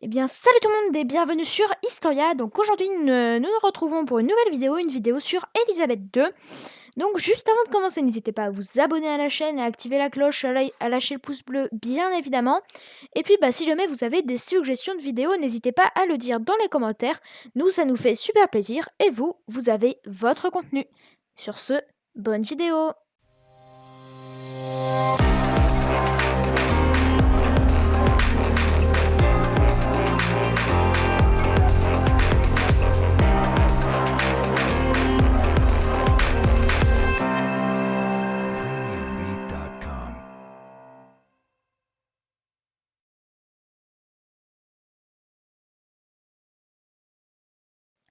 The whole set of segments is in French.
Eh bien, salut tout le monde et bienvenue sur Historia. Donc aujourd'hui, nous nous retrouvons pour une nouvelle vidéo, une vidéo sur Elisabeth II. Donc juste avant de commencer, n'hésitez pas à vous abonner à la chaîne, à activer la cloche, à lâcher le pouce bleu, bien évidemment. Et puis, si jamais vous avez des suggestions de vidéos, n'hésitez pas à le dire dans les commentaires. Nous, ça nous fait super plaisir. Et vous avez votre contenu. Sur ce, bonne vidéo!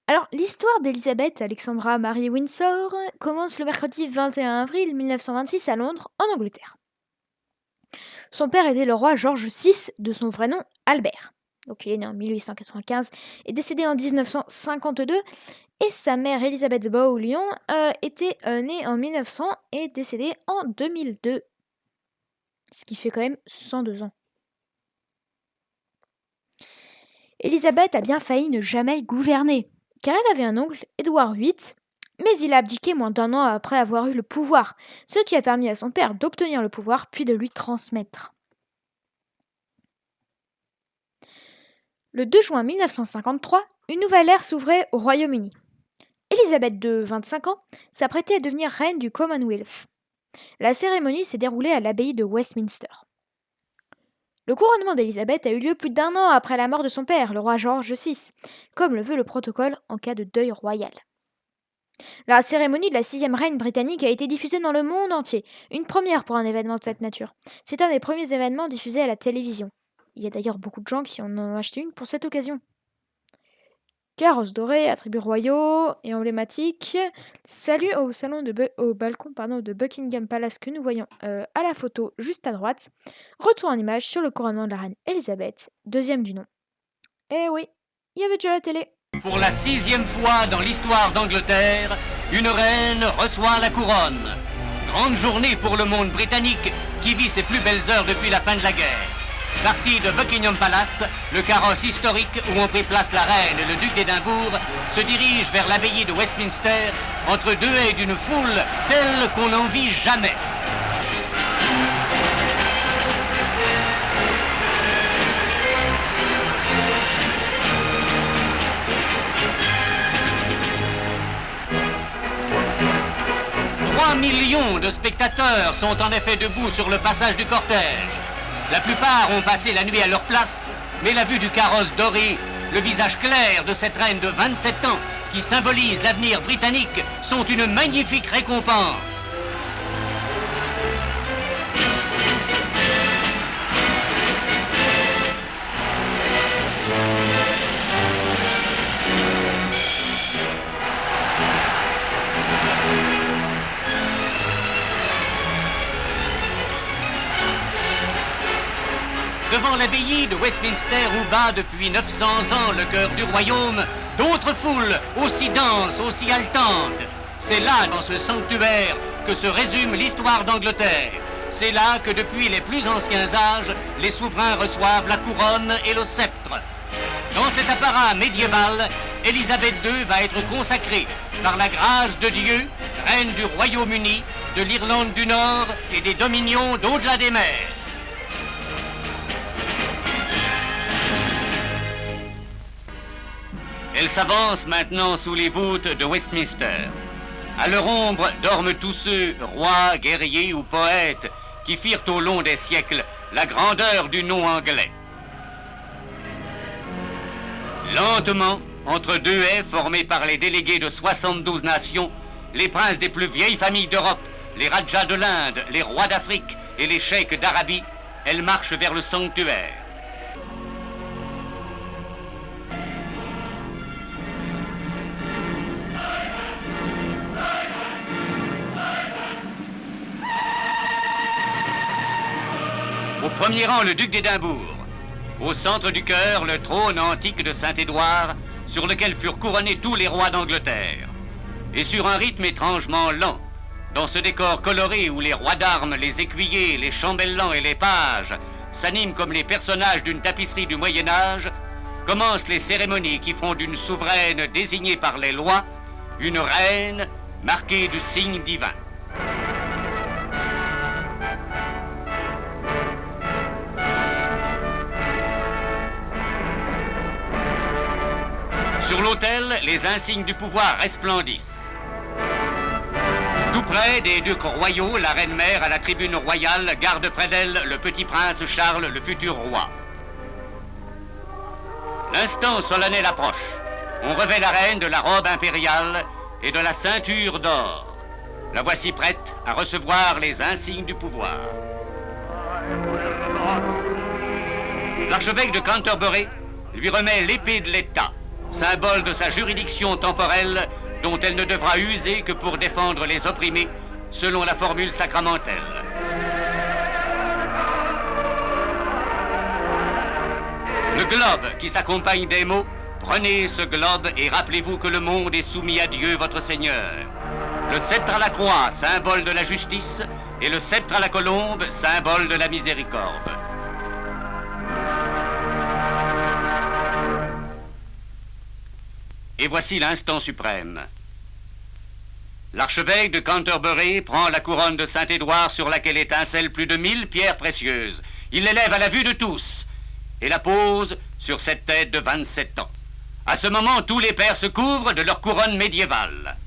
Alors, l'histoire d'Elizabeth Alexandra Mary Windsor commence le mercredi 21 avril 1926 à Londres, en Angleterre. Son père était le roi George VI, de son vrai nom Albert. Donc il est né en 1895 et décédé en 1952. Et sa mère Elizabeth Bowlyon était née en 1900 et décédée en 2002. Ce qui fait quand même 102 ans. Elizabeth a bien failli ne jamais gouverner, car elle avait un oncle, Édouard VIII, mais il a abdiqué moins d'1 an après avoir eu le pouvoir, ce qui a permis à son père d'obtenir le pouvoir puis de lui transmettre. Le 2 juin 1953, une nouvelle ère s'ouvrait au Royaume-Uni. Elisabeth II, 25 ans, s'apprêtait à devenir reine du Commonwealth. La cérémonie s'est déroulée à l'abbaye de Westminster. Le couronnement d'Elisabeth a eu lieu plus d'1 an après la mort de son père, le roi George VI, comme le veut le protocole en cas de deuil royal. La cérémonie de la 6e reine britannique a été diffusée dans le monde entier, une première pour un événement de cette nature. C'est un des premiers événements diffusés à la télévision. Il y a d'ailleurs beaucoup de gens qui en ont acheté une pour cette occasion. Carrosses dorés, attributs royaux et emblématiques. Salut au balcon de Buckingham Palace que nous voyons à la photo juste à droite. Retour en image sur le couronnement de la reine Elisabeth, deuxième du nom. Eh oui, il y avait déjà la télé. Pour la 6e fois dans l'histoire d'Angleterre, une reine reçoit la couronne. Grande journée pour le monde britannique qui vit ses plus belles heures depuis la fin de la guerre. Parti de Buckingham Palace, le carrosse historique où ont pris place la reine et le duc d'Édimbourg se dirige vers l'abbaye de Westminster entre deux haies d'une foule telle qu'on n'en vit jamais. Millions de spectateurs sont en effet debout sur le passage du cortège. La plupart ont passé la nuit à leur place, mais la vue du carrosse doré, le visage clair de cette reine de 27 ans qui symbolise l'avenir britannique sont une magnifique récompense. Devant l'abbaye de Westminster où bat depuis 900 ans le cœur du royaume, d'autres foules aussi denses, aussi haletantes. C'est là, dans ce sanctuaire, que se résume l'histoire d'Angleterre. C'est là que depuis les plus anciens âges, les souverains reçoivent la couronne et le sceptre. Dans cet apparat médiéval, Elisabeth II va être consacrée par la grâce de Dieu, reine du Royaume-Uni, de l'Irlande du Nord et des dominions d'au-delà des mers. Elle s'avance maintenant sous les voûtes de Westminster. À leur ombre dorment tous ceux, rois, guerriers ou poètes, qui firent au long des siècles la grandeur du nom anglais. Lentement, entre deux haies formées par les délégués de 72 nations, les princes des plus vieilles familles d'Europe, les Rajas de l'Inde, les rois d'Afrique et les cheikhs d'Arabie, elle marche vers le sanctuaire. Au premier rang, le duc d'Édimbourg. Au centre du chœur, le trône antique de Saint-Édouard, sur lequel furent couronnés tous les rois d'Angleterre. Et sur un rythme étrangement lent, dans ce décor coloré où les rois d'armes, les écuyers, les chambellans et les pages s'animent comme les personnages d'une tapisserie du Moyen-Âge, commencent les cérémonies qui font d'une souveraine désignée par les lois une reine marquée du signe divin. Sur l'autel, les insignes du pouvoir resplendissent. Tout près des ducs royaux, la reine-mère à la tribune royale garde près d'elle le petit prince Charles, le futur roi. L'instant solennel approche. On revêt la reine de la robe impériale et de la ceinture d'or. La voici prête à recevoir les insignes du pouvoir. L'archevêque de Canterbury lui remet l'épée de l'État, symbole de sa juridiction temporelle dont elle ne devra user que pour défendre les opprimés, selon la formule sacramentelle. Le globe qui s'accompagne des mots, prenez ce globe et rappelez-vous que le monde est soumis à Dieu votre Seigneur. Le sceptre à la croix, symbole de la justice, et le sceptre à la colombe, symbole de la miséricorde. Et voici l'instant suprême. L'archevêque de Canterbury prend la couronne de Saint-Édouard sur laquelle étincellent plus de 1000 pierres précieuses. Il l'élève à la vue de tous et la pose sur cette tête de 27 ans. À ce moment, tous les pères se couvrent de leur couronne médiévale.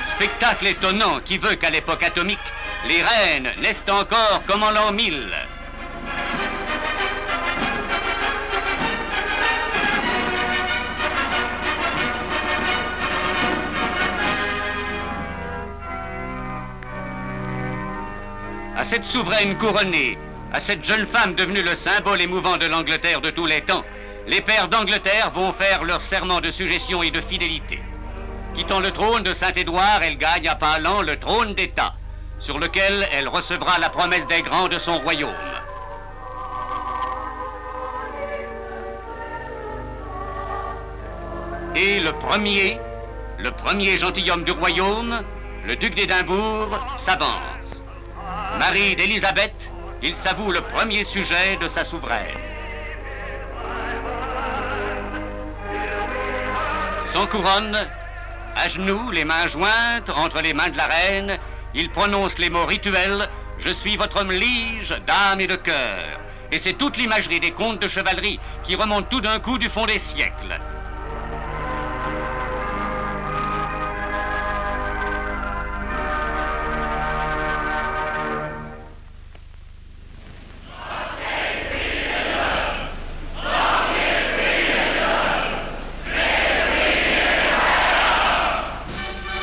Spectacle étonnant qui veut qu'à l'époque atomique, les reines naissent encore comme en l'an 1000. À cette souveraine couronnée, à cette jeune femme devenue le symbole émouvant de l'Angleterre de tous les temps, les pères d'Angleterre vont faire leur serment de suggestion et de fidélité. Quittant le trône de Saint-Édouard, elle gagne à pas lents le trône d'État, sur lequel elle recevra la promesse des grands de son royaume. Et le premier gentilhomme du royaume, le duc d'Édimbourg, s'avance. Marie d'Élisabeth, il s'avoue le premier sujet de sa souveraine. Sans couronne, à genoux, les mains jointes entre les mains de la reine, il prononce les mots rituels « Je suis votre homme lige, d'âme et de cœur ». Et c'est toute l'imagerie des contes de chevalerie qui remonte tout d'un coup du fond des siècles.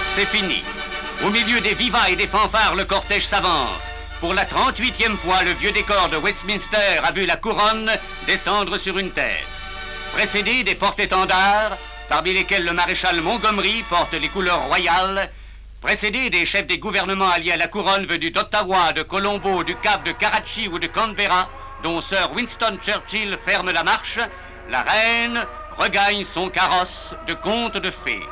C'est fini. Au milieu des vivas et des fanfares, le cortège s'avance. Pour la 38e fois, le vieux décor de Westminster a vu la couronne descendre sur une tête. Précédé des porte-étendards, parmi lesquels le maréchal Montgomery porte les couleurs royales, précédé des chefs des gouvernements alliés à la couronne venus d'Ottawa, de Colombo, du Cap, de Karachi ou de Canberra, dont Sir Winston Churchill ferme la marche, la reine regagne son carrosse de conte de fées.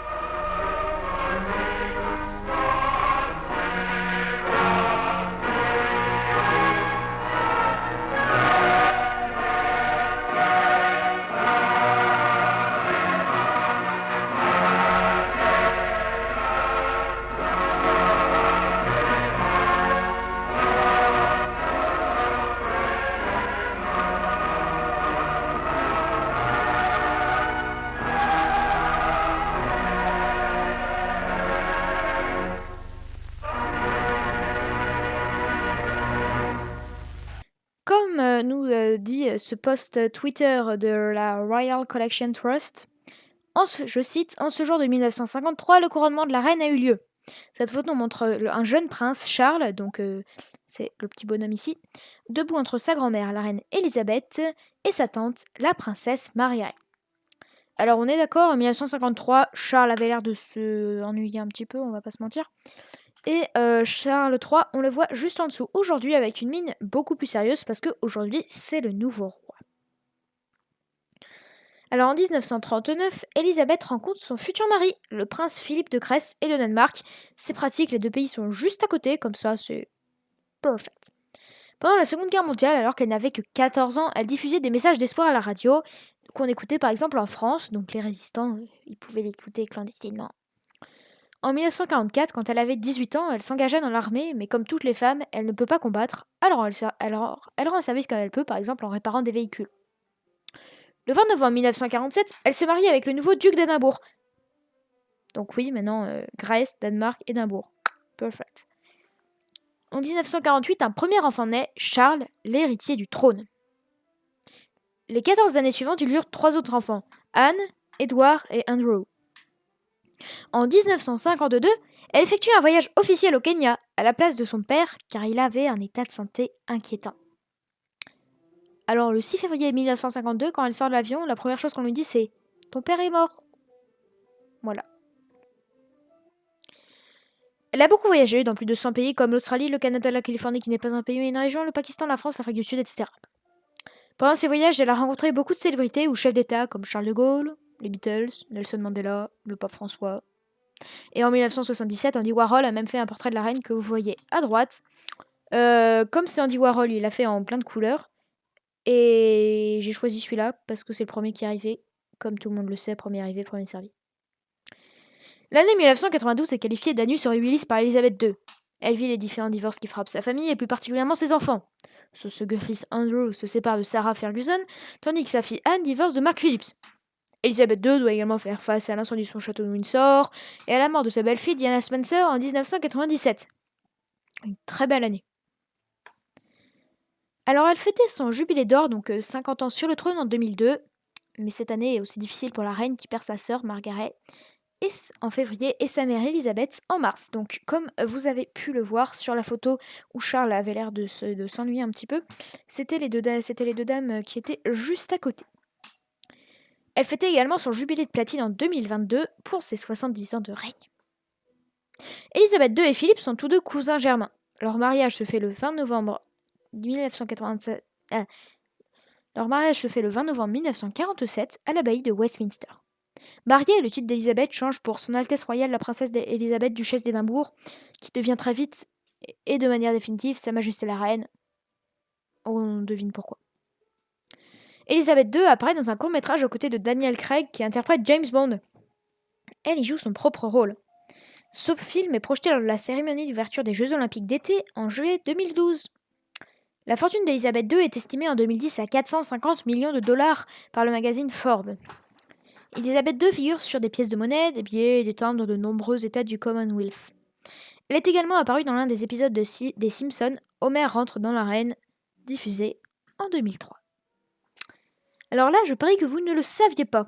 Dit ce post Twitter de la Royal Collection Trust, je cite, « En ce jour de 1953, le couronnement de la reine a eu lieu. Cette photo montre un jeune prince, Charles, donc c'est le petit bonhomme ici, debout entre sa grand-mère, la reine Elisabeth, et sa tante, la princesse Marie-Anne. » Alors on est d'accord, en 1953, Charles avait l'air de se ennuyer un petit peu, on va pas se mentir. Et Charles III, on le voit juste en dessous aujourd'hui avec une mine beaucoup plus sérieuse parce qu'aujourd'hui, c'est le nouveau roi. Alors en 1939, Élisabeth rencontre son futur mari, le prince Philippe de Grèce et de Danemark. C'est pratique, les deux pays sont juste à côté, comme ça c'est perfect. Pendant la Seconde Guerre mondiale, alors qu'elle n'avait que 14 ans, elle diffusait des messages d'espoir à la radio, qu'on écoutait par exemple en France, donc les résistants, ils pouvaient l'écouter clandestinement. En 1944, quand elle avait 18 ans, elle s'engagea dans l'armée, mais comme toutes les femmes, elle ne peut pas combattre, alors elle rend service comme elle peut, par exemple en réparant des véhicules. Le 20 novembre 1947, elle se marie avec le nouveau duc d'Édimbourg. Donc oui, maintenant, Grèce, Danemark, Édimbourg. Perfect. En 1948, un premier enfant naît, Charles, l'héritier du trône. Les 14 années suivantes, il eurent 3 autres enfants, Anne, Edward et Andrew. En 1952, elle effectue un voyage officiel au Kenya, à la place de son père, car il avait un état de santé inquiétant. Alors le 6 février 1952, quand elle sort de l'avion, la première chose qu'on lui dit c'est « Ton père est mort ». Voilà. Elle a beaucoup voyagé dans plus de 100 pays comme l'Australie, le Canada, la Californie qui n'est pas un pays mais une région, le Pakistan, la France, l'Afrique du Sud, etc. Pendant ces voyages, elle a rencontré beaucoup de célébrités ou chefs d'État comme Charles de Gaulle, les Beatles, Nelson Mandela, le pape François. Et en 1977, Andy Warhol a même fait un portrait de la reine que vous voyez à droite. Comme c'est Andy Warhol, il l'a fait en plein de couleurs. Et j'ai choisi celui-là parce que c'est le premier qui est arrivé. Comme tout le monde le sait, premier arrivé, premier servi. L'année 1992 est qualifiée d'annus horribilis par Elisabeth II. Elle vit les différents divorces qui frappent sa famille et plus particulièrement ses enfants. Son second fils Andrew se sépare de Sarah Ferguson, tandis que sa fille Anne divorce de Mark Phillips. Elisabeth II doit également faire face à l'incendie de son château de Windsor et à la mort de sa belle-fille Diana Spencer en 1997. Une très belle année. Alors elle fêtait son jubilé d'or, donc 50 ans sur le trône en 2002, mais cette année est aussi difficile pour la reine qui perd sa sœur Margaret en février et sa mère Elisabeth en mars. Donc comme vous avez pu le voir sur la photo où Charles avait l'air de s'ennuyer un petit peu, c'était les deux dames qui étaient juste à côté. Elle fêtait également son jubilé de platine en 2022 pour ses 70 ans de règne. Elisabeth II et Philippe sont tous deux cousins germains. Leur mariage se fait le 20 novembre 1987. Leur mariage se fait le 20 novembre 1947 à l'abbaye de Westminster. Mariée, le titre d'Elisabeth change pour Son Altesse Royale la Princesse Elisabeth, Duchesse d'Édimbourg, qui devient très vite et de manière définitive Sa Majesté la Reine. On devine pourquoi. Elisabeth II apparaît dans un court-métrage aux côtés de Daniel Craig qui interprète James Bond. Elle y joue son propre rôle. Ce film est projeté lors de la cérémonie d'ouverture des Jeux Olympiques d'été en juillet 2012. La fortune d'Elisabeth II est estimée en 2010 à 450 millions de dollars par le magazine Forbes. Elisabeth II figure sur des pièces de monnaie, des billets et des timbres dans de nombreux États du Commonwealth. Elle est également apparue dans l'un des épisodes des Simpsons, Homer rentre dans l'arène, diffusé en 2003. Alors là, je parie que vous ne le saviez pas.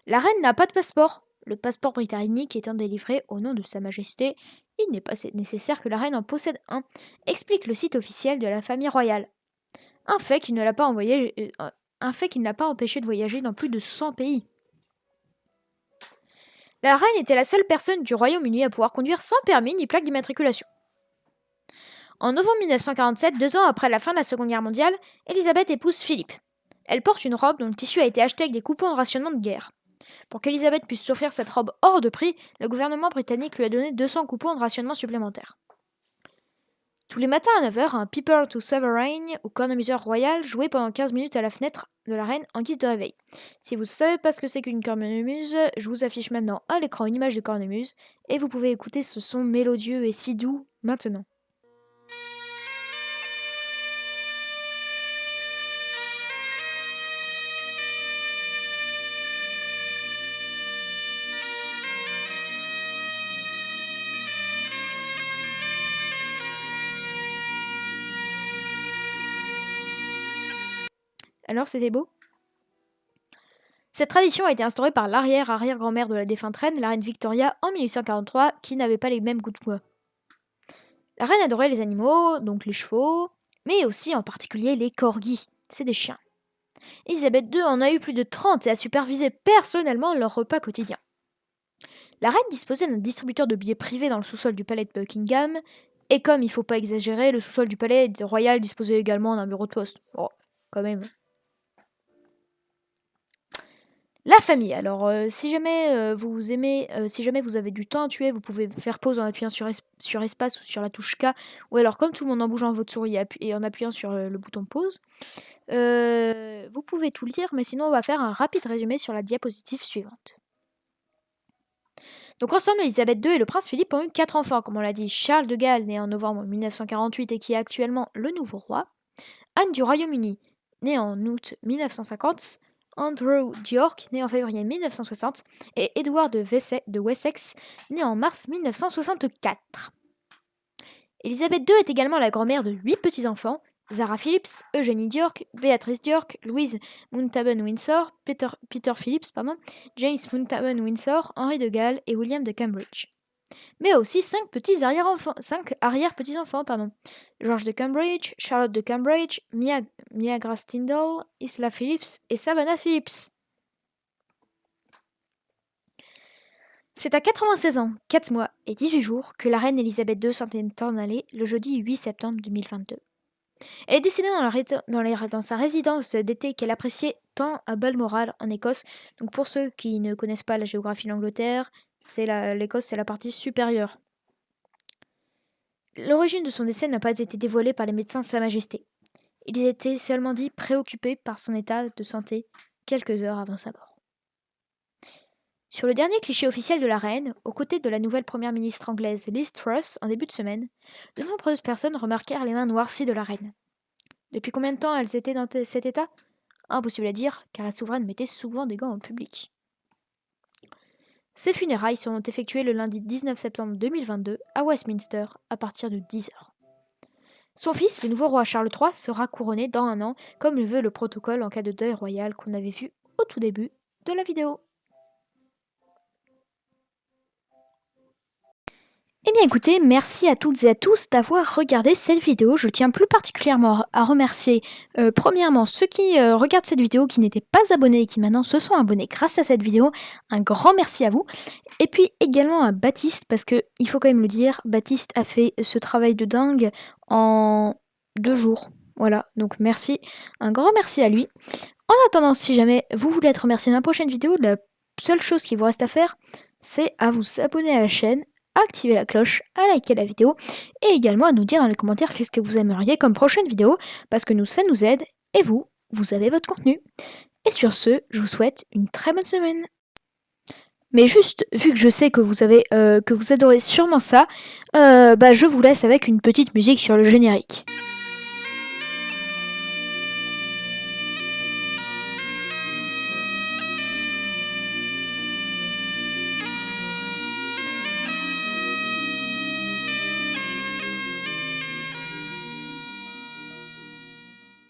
La reine n'a pas de passeport. Le passeport britannique étant délivré au nom de Sa Majesté, il n'est pas nécessaire que la reine en possède un, explique le site officiel de la famille royale. Un fait qui ne l'a pas empêché de voyager dans plus de 100 pays. La reine était la seule personne du Royaume-Uni à pouvoir conduire sans permis ni plaque d'immatriculation. En novembre 1947, 2 ans après la fin de la Seconde Guerre mondiale, Elisabeth épouse Philippe. Elle porte une robe dont le tissu a été acheté avec des coupons de rationnement de guerre. Pour qu'Elisabeth puisse s'offrir cette robe hors de prix, le gouvernement britannique lui a donné 200 coupons de rationnement supplémentaires. Tous les matins à 9h, un People to Sovereign ou cornemuseur royal jouait pendant 15 minutes à la fenêtre de la reine en guise de réveil. Si vous ne savez pas ce que c'est qu'une cornemuse, je vous affiche maintenant à l'écran une image de cornemuse et vous pouvez écouter ce son mélodieux et si doux maintenant. Alors c'était beau ? Cette tradition a été instaurée par l'arrière-arrière-grand-mère de la défunte reine, la reine Victoria, en 1843, qui n'avait pas les mêmes goûts de moi. La reine adorait les animaux, donc les chevaux, mais aussi en particulier les corgis, c'est des chiens. Elisabeth II en a eu plus de 30 et a supervisé personnellement leur repas quotidien. La reine disposait d'un distributeur de billets privé dans le sous-sol du palais de Buckingham, et comme il ne faut pas exagérer, le sous-sol du palais royal disposait également d'un bureau de poste. Bon, quand même. La famille. Alors, si jamais vous aimez, si jamais vous avez du temps à tuer, vous pouvez faire pause en appuyant sur espace ou sur la touche K, ou alors comme tout le monde en bougeant votre souris et en appuyant sur le bouton pause. Vous pouvez tout lire, mais sinon on va faire un rapide résumé sur la diapositive suivante. Donc ensemble, Elisabeth II et le prince Philippe ont eu 4 enfants, comme on l'a dit. Charles de Galles, né en novembre 1948 et qui est actuellement le nouveau roi. Anne du Royaume-Uni, née en août 1950. Andrew d'York, né en février 1960. Et Edward de Wessex, né en mars 1964. Elisabeth II est également la grand-mère de 8 petits-enfants. Zara Phillips, Eugénie d'York, Béatrice d'York, Louise Mountbatten-Windsor, Peter Phillips, James Mountbatten-Windsor, Henri de Galles et William de Cambridge. Mais aussi 5 arrière-petits-enfants, George de Cambridge, Charlotte de Cambridge, Mia Grace-Tyndall, Isla Phillips et Savannah Phillips. C'est à 96 ans, 4 mois et 18 jours que la reine Elisabeth II s'en est en allée le jeudi 8 septembre 2022. Elle est décédée dans sa résidence d'été qu'elle appréciait tant à Balmoral en Écosse. Donc pour ceux qui ne connaissent pas la géographie de l'Angleterre, l'Écosse c'est la partie supérieure. L'origine de son décès n'a pas été dévoilée par les médecins de Sa Majesté. Ils étaient seulement dit préoccupés par son état de santé quelques heures avant sa mort. Sur le dernier cliché officiel de la reine, aux côtés de la nouvelle première ministre anglaise Liz Truss en début de semaine, de nombreuses personnes remarquèrent les mains noircies de la reine. Depuis combien de temps elles étaient dans cet état ? Impossible à dire, car la souveraine mettait souvent des gants en public. Ses funérailles seront effectuées le lundi 19 septembre 2022 à Westminster à partir de 10h. Son fils, le nouveau roi Charles III, sera couronné dans 1 an, comme le veut le protocole en cas de deuil royal qu'on avait vu au tout début de la vidéo. Eh bien écoutez, merci à toutes et à tous d'avoir regardé cette vidéo. Je tiens plus particulièrement à remercier premièrement ceux qui regardent cette vidéo, qui n'étaient pas abonnés et qui maintenant se sont abonnés grâce à cette vidéo. Un grand merci à vous. Et puis également à Baptiste, parce que il faut quand même le dire, Baptiste a fait ce travail de dingue en 2 jours. Voilà, donc merci, un grand merci à lui. En attendant, si jamais vous voulez être remercié dans la prochaine vidéo, la seule chose qu'il vous reste à faire, c'est à vous abonner à la chaîne, activer la cloche, à liker la vidéo et également à nous dire dans les commentaires qu'est-ce que vous aimeriez comme prochaine vidéo, parce que ça nous aide et vous avez votre contenu. Et sur ce, je vous souhaite une très bonne semaine. Mais juste, vu que je sais que vous adorez sûrement ça, je vous laisse avec une petite musique sur le générique.